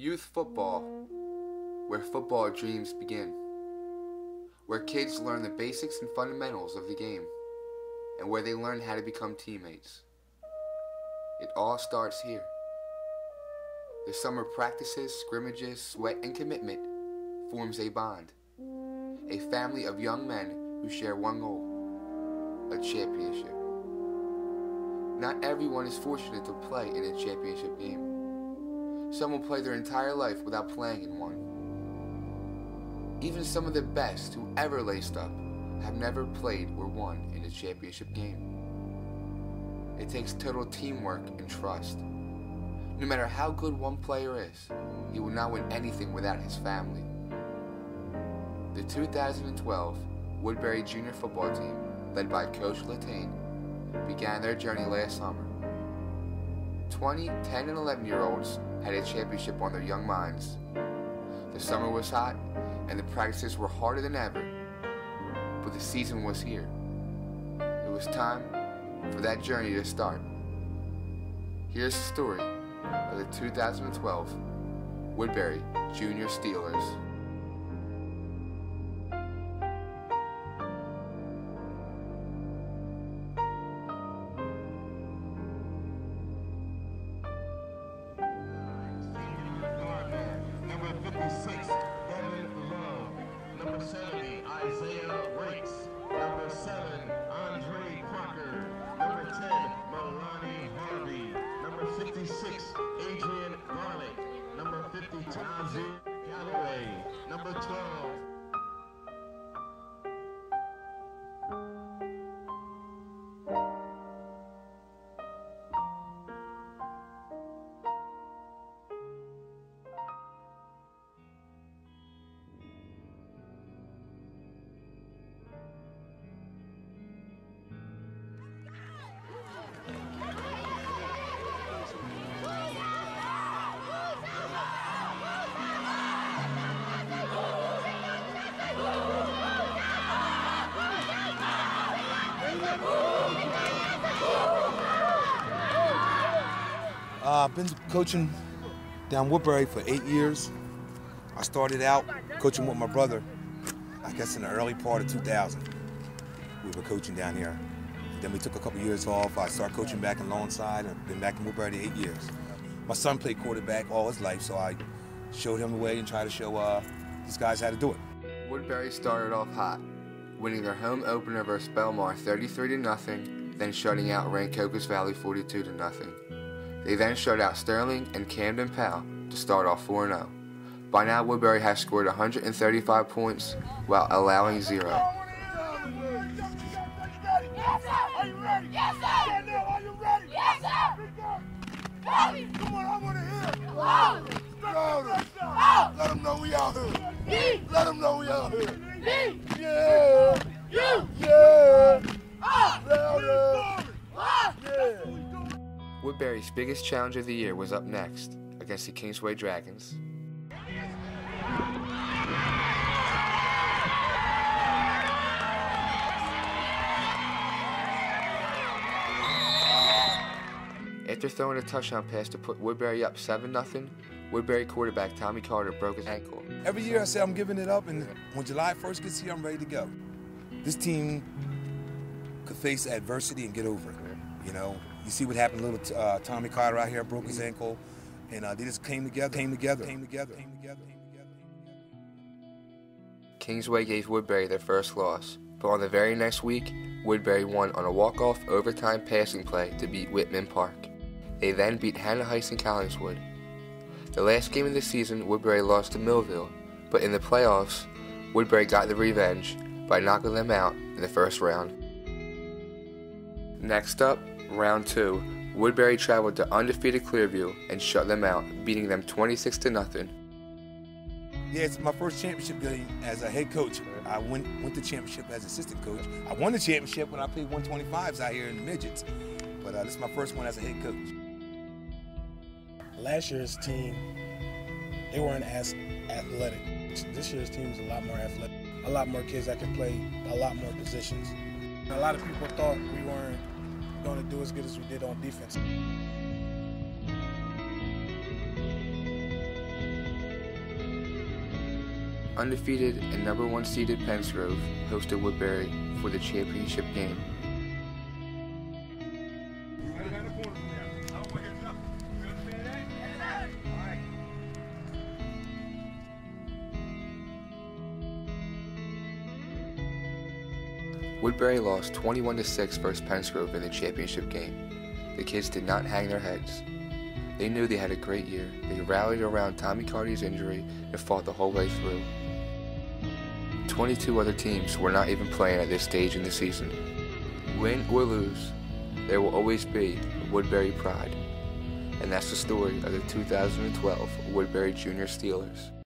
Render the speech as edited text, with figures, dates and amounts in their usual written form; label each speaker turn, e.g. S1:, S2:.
S1: Youth football, where football dreams begin. Where kids learn the basics and fundamentals of the game, and where they learn how to become teammates. It all starts here. The summer practices, scrimmages, sweat, and commitment forms a bond. A family of young men who share one goal, a championship. Not everyone is fortunate to play in a championship game. Some will play their entire life without playing in one. Even some of the best who ever laced up have never played or won in a championship game. It takes total teamwork and trust. No matter how good one player is, he will not win anything without his family. The 2012 Woodbury Junior Football team, led by Coach Latane, began their journey last summer. 20, 10, and 11-year-olds had a championship on their young minds. The summer was hot, and the practices were harder than ever, but the season was here. It was time for that journey to start. Here's the story of the 2012 Woodbury Junior Steelers.
S2: Number 12.
S3: I've been coaching down Woodbury for 8 years. I started out coaching with my brother, I guess in the early part of 2000. We were coaching down here. Then we took a couple years off. I started coaching back in Lawnside and been back in Woodbury 8 years. My son played quarterback all his life, so I showed him the way and tried to show these guys how to do it.
S1: Woodbury started off hot, winning their home opener versus Belmar 33-0, then shutting out Rancocas Valley 42-0. They then shut out Sterling and Camden Powell to start off 4-0. By now, Woodbury has scored 135 points while allowing 0.
S4: Are you ready? Yes, sir! Are you ready? Yes, sir! Come on, I want to hear it. Louder. Let them know we out here. Let them know we out here. Yeah. Yeah. Louder. Yeah.
S1: Woodbury's biggest challenge of the year was up next against the Kingsway Dragons. After throwing a touchdown pass to put Woodbury up 7-0, Woodbury quarterback Tommy Carter broke his ankle.
S3: Every year I say I'm giving it up, and when July 1st gets here, I'm ready to go. This team could face adversity and get over it. You know, you see what happened to little Tommy Carter out here, broke his ankle, and they just came together.
S1: Kingsway gave Woodbury their first loss, but on the very next week, Woodbury won on a walk-off overtime passing play to beat Whitman Park. They then beat Hannah Heights and Collingswood. The last game of the season, Woodbury lost to Millville, but in the playoffs, Woodbury got the revenge by knocking them out in the first round. Next up, round 2, Woodbury traveled to undefeated Clearview and shut them out, beating them 26-0.
S3: Yeah, it's my first championship game as a head coach. I went to championship as assistant coach. I won the championship when I played 125s out here in the midgets, but this is my first one as a head coach.
S5: Last year's team, they weren't as athletic. This year's team is a lot more athletic. A lot more kids that can play a lot more positions. A lot of people thought we weren't going to do as good as we did on defense.
S1: Undefeated and number 1 seeded Pensgrove hosted Woodbury for the championship game. Woodbury lost 21-6 versus Pensgrove in the championship game. The kids did not hang their heads. They knew they had a great year. They rallied around Tommy Carty's injury and fought the whole way through. 22 other teams were not even playing at this stage in the season. Win or lose, there will always be a Woodbury Pride. And that's the story of the 2012 Woodbury Junior Steelers.